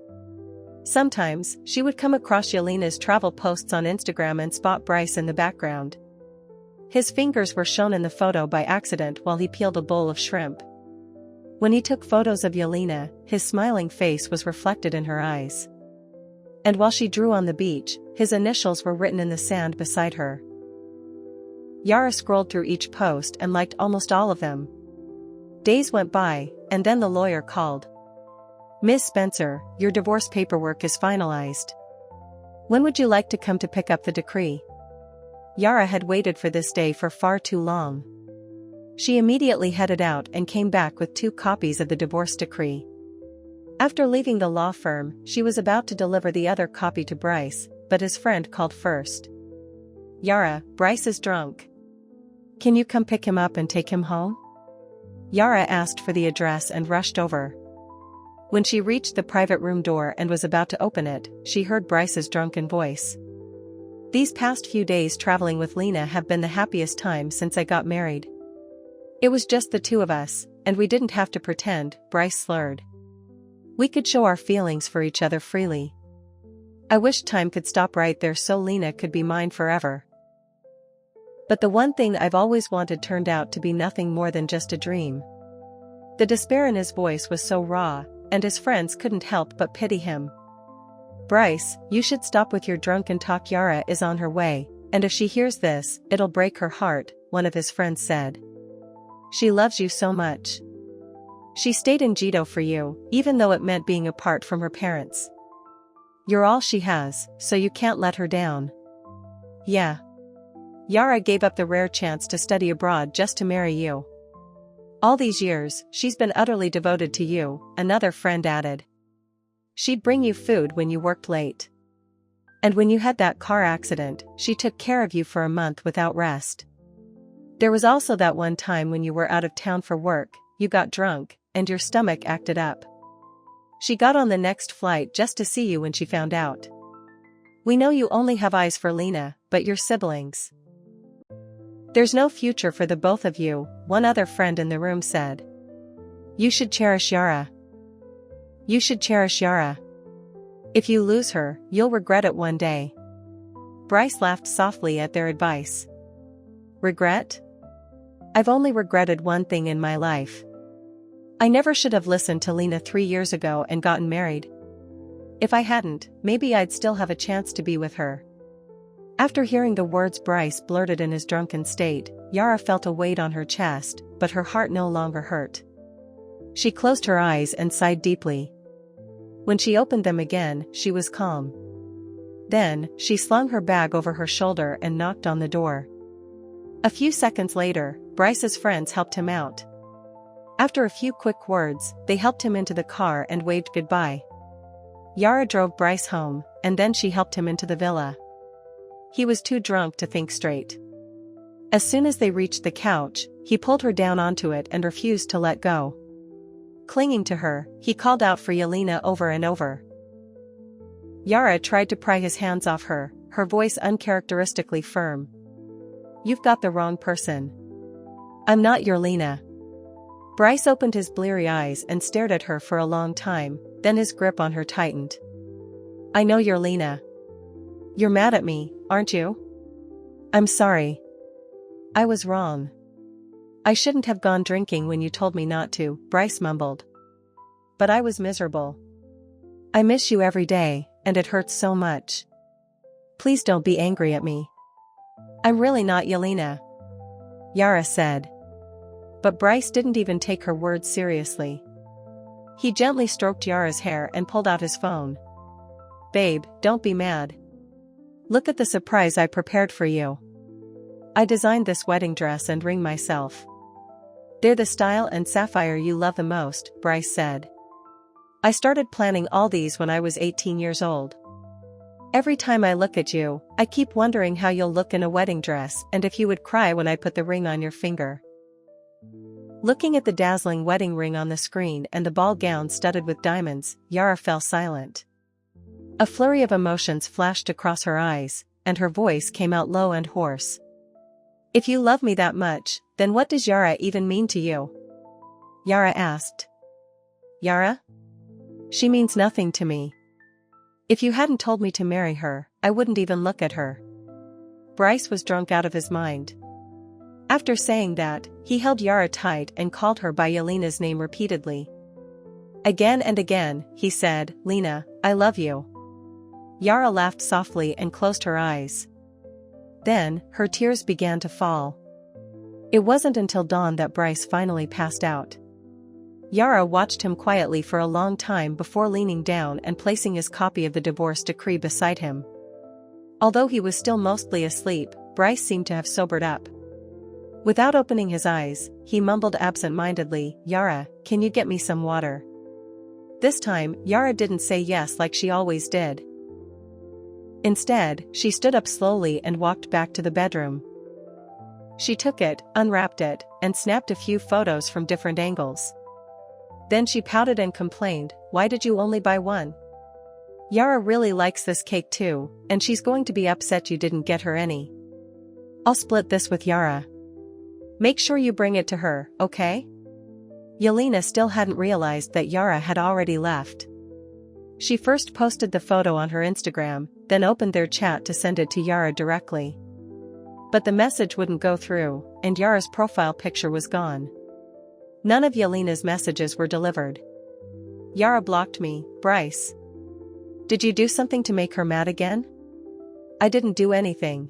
S1: Sometimes, she would come across Yelena's travel posts on Instagram and spot Bryce in the background. His fingers were shown in the photo by accident while he peeled a bowl of shrimp. When he took photos of Yelena, his smiling face was reflected in her eyes. And while she drew on the beach, his initials were written in the sand beside her. Yara scrolled through each post and liked almost all of them. Days went by, and then the lawyer called. "Miss Spencer, your divorce paperwork is finalized. When would you like to come to pick up the decree?" Yara had waited for this day for far too long. She immediately headed out and came back with 2 copies of the divorce decree. After leaving the law firm, she was about to deliver the other copy to Bryce, but his friend called first. "Yara, Bryce is drunk. Can you come pick him up and take him home?" Yara asked for the address and rushed over. When she reached the private room door and was about to open it, she heard Bryce's drunken voice. "These past few days traveling with Lena have been the happiest time since I got married. It was just the 2 of us, and we didn't have to pretend," Bryce slurred. "We could show our feelings for each other freely. I wish time could stop right there so Lena could be mine forever. But the one thing I've always wanted turned out to be nothing more than just a dream." The despair in his voice was so raw, and his friends couldn't help but pity him. "Bryce, you should stop with your drunken talk. Yara is on her way, and if she hears this, it'll break her heart," one of his friends said. "She loves you so much. She stayed in Jito for you, even though it meant being apart from her parents. You're all she has, so you can't let her down." "Yeah. Yara gave up the rare chance to study abroad just to marry you. All these years, she's been utterly devoted to you," another friend added. "She'd bring you food when you worked late. And when you had that car accident, she took care of you for a month without rest. There was also that one time when you were out of town for work, you got drunk, and your stomach acted up. She got on the next flight just to see you when she found out. We know you only have eyes for Lena, but your siblings. There's no future for the both of you," one other friend in the room said. "You should cherish Yara. You should cherish Yara. If you lose her, you'll regret it one day." Bryce laughed softly at their advice. "Regret? I've only regretted one thing in my life. I never should have listened to Lena 3 years ago and gotten married. If I hadn't, maybe I'd still have a chance to be with her." After hearing the words Bryce blurted in his drunken state, Yara felt a weight on her chest, but her heart no longer hurt. She closed her eyes and sighed deeply. When she opened them again, she was calm. Then, she slung her bag over her shoulder and knocked on the door. A few seconds later, Bryce's friends helped him out. After a few quick words, they helped him into the car and waved goodbye. Yara drove Bryce home, and then she helped him into the villa. He was too drunk to think straight. As soon as they reached the couch, he pulled her down onto it and refused to let go. Clinging to her, he called out for Yelena over and over. Yara tried to pry his hands off her, her voice uncharacteristically firm. "You've got the wrong person. I'm not your Lena." Bryce opened his bleary eyes and stared at her for a long time, then his grip on her tightened. "I know you're Lena. You're mad at me, aren't you?" "I'm sorry. I was wrong. I shouldn't have gone drinking when you told me not to, Bryce mumbled. But I was miserable. I miss you every day, and it hurts so much. Please don't be angry at me. I'm really not Yelena, Yara said. But Bryce didn't even take her words seriously. He gently stroked Yara's hair and pulled out his phone. Babe, don't be mad. Look at the surprise I prepared for you. I designed this wedding dress and ring myself. They're the style and sapphire you love the most, Bryce said. I started planning all these when I was 18 years old. Every time I look at you, I keep wondering how you'll look in a wedding dress and if you would cry when I put the ring on your finger. Looking at the dazzling wedding ring on the screen and the ball gown studded with diamonds, Yara fell silent. A flurry of emotions flashed across her eyes, and her voice came out low and hoarse. If you love me that much, then what does Yara even mean to you? Yara asked. Yara? She means nothing to me. If you hadn't told me to marry her, I wouldn't even look at her. Bryce was drunk out of his mind. After saying that, he held Yara tight and called her by Yelena's name repeatedly. Again and again, he said, Lena, I love you. Yara laughed softly and closed her eyes. Then, her tears began to fall. It wasn't until dawn that Bryce finally passed out. Yara watched him quietly for a long time before leaning down and placing his copy of the divorce decree beside him. Although he was still mostly asleep, Bryce seemed to have sobered up. Without opening his eyes, he mumbled absent-mindedly, Yara, can you get me some water? This time, Yara didn't say yes like she always did. Instead, she stood up slowly and walked back to the bedroom. She took it, unwrapped it, and snapped a few photos from different angles. Then she pouted and complained, why did you only buy one? Yara really likes this cake too, and she's going to be upset you didn't get her any. I'll split this with Yara. Make sure you bring it to her, okay? Yelena still hadn't realized that Yara had already left. She first posted the photo on her Instagram, then opened their chat to send it to Yara directly. But the message wouldn't go through, and Yara's profile picture was gone. None of Yelena's messages were delivered. Yara blocked me, Bryce. Did you do something to make her mad again? I didn't do anything.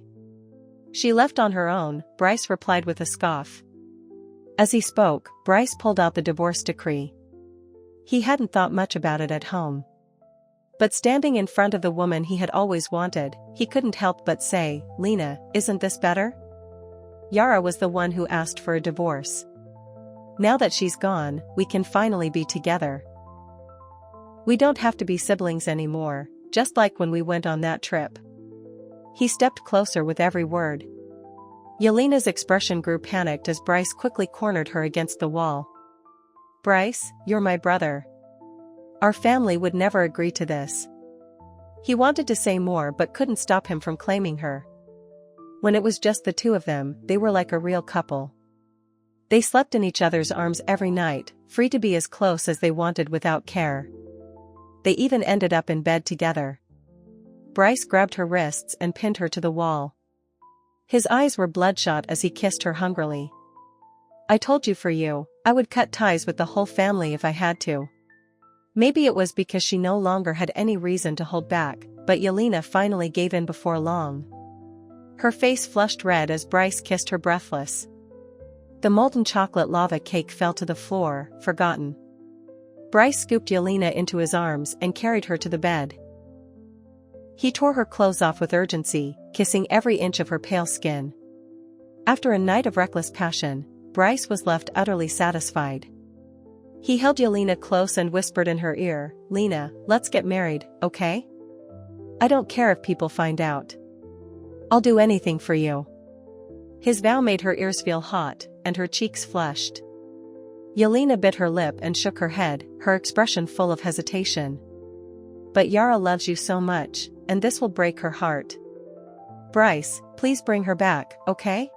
S1: She left on her own, Bryce replied with a scoff. As he spoke, Bryce pulled out the divorce decree. He hadn't thought much about it at home. But standing in front of the woman he had always wanted, he couldn't help but say, Lena, isn't this better? Yara was the one who asked for a divorce. Now that she's gone, we can finally be together. We don't have to be siblings anymore, just like when we went on that trip. He stepped closer with every word. Yelena's expression grew panicked as Bryce quickly cornered her against the wall. Bryce, you're my brother. Our family would never agree to this. He wanted to say more but couldn't stop him from claiming her. When it was just the two of them, they were like a real couple. They slept in each other's arms every night, free to be as close as they wanted without care. They even ended up in bed together. Bryce grabbed her wrists and pinned her to the wall. His eyes were bloodshot as he kissed her hungrily. I told you for you, I would cut ties with the whole family if I had to. Maybe it was because she no longer had any reason to hold back, but Yelena finally gave in before long. Her face flushed red as Bryce kissed her breathless. The molten chocolate lava cake fell to the floor, forgotten. Bryce scooped Yelena into his arms and carried her to the bed. He tore her clothes off with urgency, kissing every inch of her pale skin. After a night of reckless passion, Bryce was left utterly satisfied. He held Yelena close and whispered in her ear, Lena, let's get married, okay? I don't care if people find out. I'll do anything for you. His vow made her ears feel hot, and her cheeks flushed. Yelena bit her lip and shook her head, her expression full of hesitation. But Yara loves you so much, and this will break her heart. Bryce, please bring her back, okay?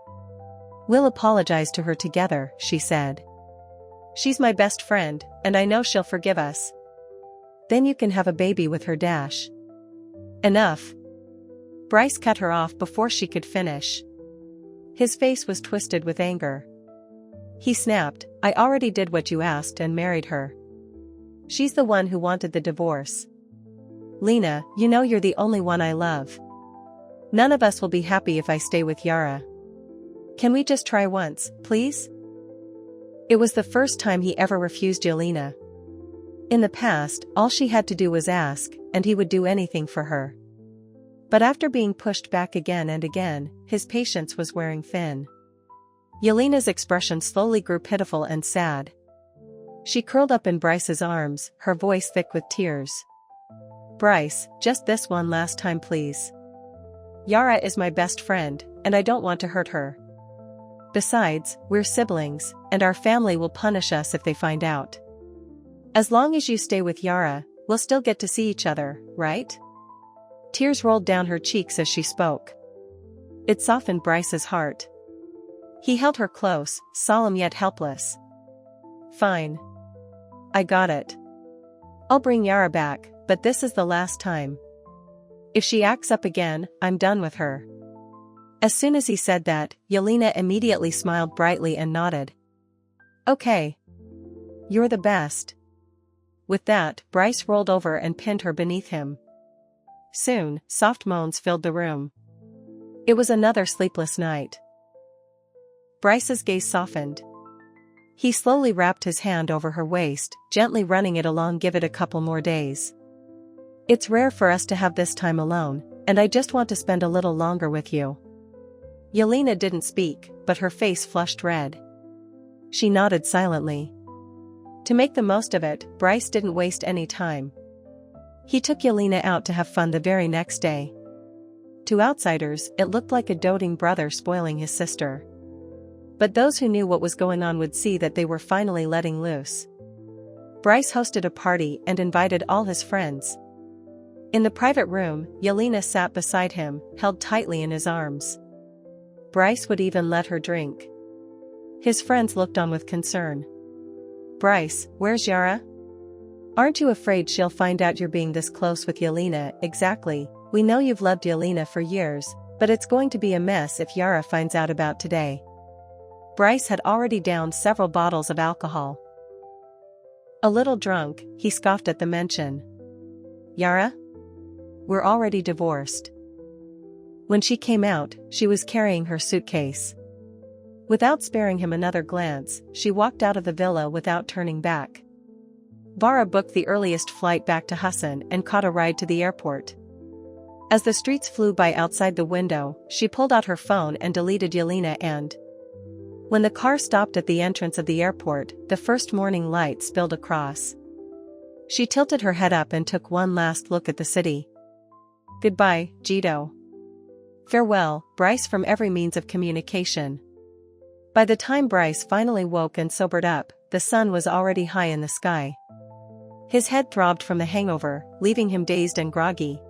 S1: We'll apologize to her together, she said. She's my best friend, and I know she'll forgive us. Then you can have a baby with her. Enough. Bryce cut her off before she could finish. His face was twisted with anger. He snapped, I already did what you asked and married her. She's the one who wanted the divorce. Lena, you know you're the only one I love. None of us will be happy if I stay with Yara. Can we just try once, please? It was the first time he ever refused Yelena. In the past, all she had to do was ask, and he would do anything for her. But after being pushed back again and again, his patience was wearing thin. Yelena's expression slowly grew pitiful and sad. She curled up in Bryce's arms, her voice thick with tears. Bryce, just this one last time please. Yara is my best friend, and I don't want to hurt her. Besides, we're siblings, and our family will punish us if they find out. As long as you stay with Yara, we'll still get to see each other, right? Tears rolled down her cheeks as she spoke. It softened Bryce's heart. He held her close, solemn yet helpless. Fine. I got it. I'll bring Yara back, but this is the last time. If she acts up again, I'm done with her. As soon as he said that, Yelena immediately smiled brightly and nodded. Okay. You're the best. With that, Bryce rolled over and pinned her beneath him. Soon, soft moans filled the room. It was another sleepless night. Bryce's gaze softened. He slowly wrapped his hand over her waist, gently running it along. Give it a couple more days. It's rare for us to have this time alone, and I just want to spend a little longer with you. Yelena didn't speak, but her face flushed red. She nodded silently. To make the most of it, Bryce didn't waste any time. He took Yelena out to have fun the very next day. To outsiders, it looked like a doting brother spoiling his sister. But those who knew what was going on would see that they were finally letting loose. Bryce hosted a party and invited all his friends. In the private room, Yelena sat beside him, held tightly in his arms. Bryce would even let her drink. His friends looked on with concern. Bryce, where's Yara? Aren't you afraid she'll find out you're being this close with Yelena? Exactly, we know you've loved Yelena for years, but it's going to be a mess if Yara finds out about today. Bryce had already downed several bottles of alcohol. A little drunk, he scoffed at the mention. Yara? We're already divorced. When she came out, she was carrying her suitcase. Without sparing him another glance, she walked out of the villa without turning back. Vara booked the earliest flight back to Hassan and caught a ride to the airport. As the streets flew by outside the window, she pulled out her phone and deleted Yelena and... When the car stopped at the entrance of the airport, the first morning light spilled across. She tilted her head up and took one last look at the city. Goodbye, Jito. Farewell, Bryce from every means of communication. By the time Bryce finally woke and sobered up, the sun was already high in the sky. His head throbbed from the hangover, leaving him dazed and groggy.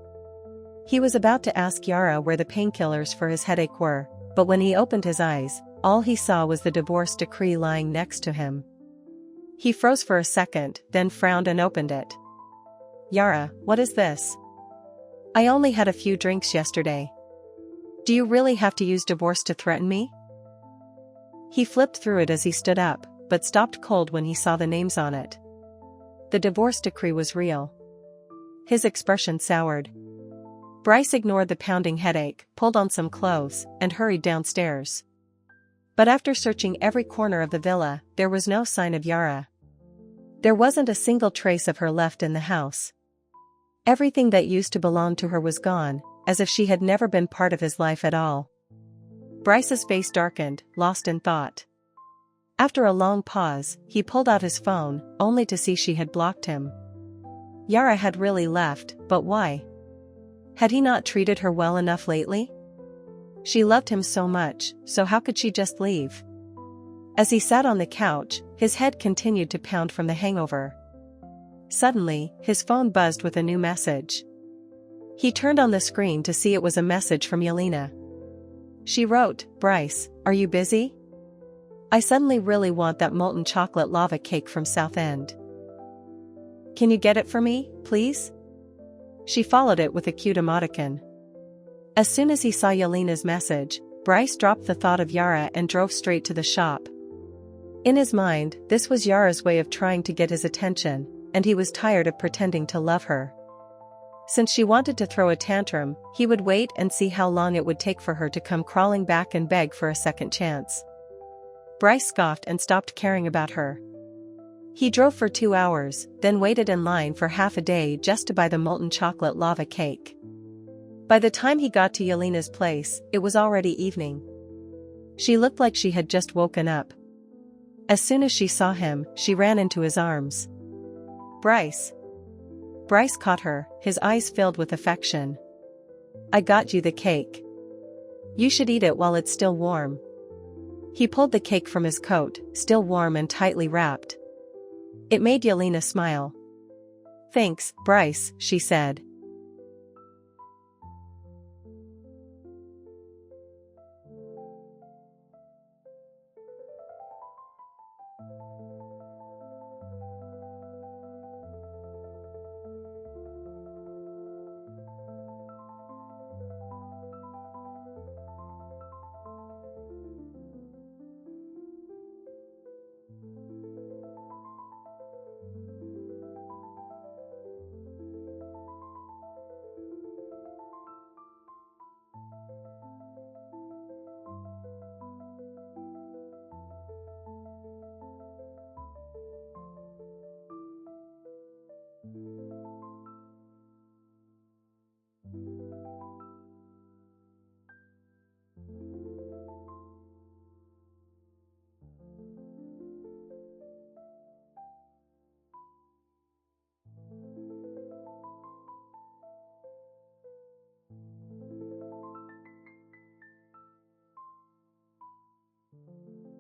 S1: He was about to ask Yara where the painkillers for his headache were, but when he opened his eyes, all he saw was the divorce decree lying next to him. He froze for a second, then frowned and opened it. Yara, what is this? I only had a few drinks yesterday. Do you really have to use divorce to threaten me? He flipped through it as he stood up, but stopped cold when he saw the names on it. The divorce decree was real. His expression soured. Bryce ignored the pounding headache, pulled on some clothes, and hurried downstairs. But after searching every corner of the villa, there was no sign of Yara. There wasn't a single trace of her left in the house. Everything that used to belong to her was gone, as if she had never been part of his life at all. Bryce's face darkened, lost in thought. After a long pause, he pulled out his phone, only to see she had blocked him. Yara had really left, but why? Had he not treated her well enough lately? She loved him so much, so how could she just leave? As he sat on the couch, his head continued to pound from the hangover. Suddenly, his phone buzzed with a new message. He turned on the screen to see it was a message from Yelena. She wrote, Bryce, are you busy? I suddenly really want that molten chocolate lava cake from South End. Can you get it for me, please? She followed it with a cute emoticon. As soon as he saw Yelena's message, Bryce dropped the thought of Yara and drove straight to the shop. In his mind, this was Yara's way of trying to get his attention, and he was tired of pretending to love her. Since she wanted to throw a tantrum, he would wait and see how long it would take for her to come crawling back and beg for a second chance. Bryce scoffed and stopped caring about her. He drove for 2 hours, then waited in line for half a day just to buy the molten chocolate lava cake. By the time he got to Yelena's place, it was already evening. She looked like she had just woken up. As soon as she saw him, she ran into his arms. "Bryce." Bryce caught her, his eyes filled with affection. "I got you the cake. You should eat it while it's still warm." He pulled the cake from his coat, still warm and tightly wrapped. It made Yelena smile. "Thanks, Bryce," she said.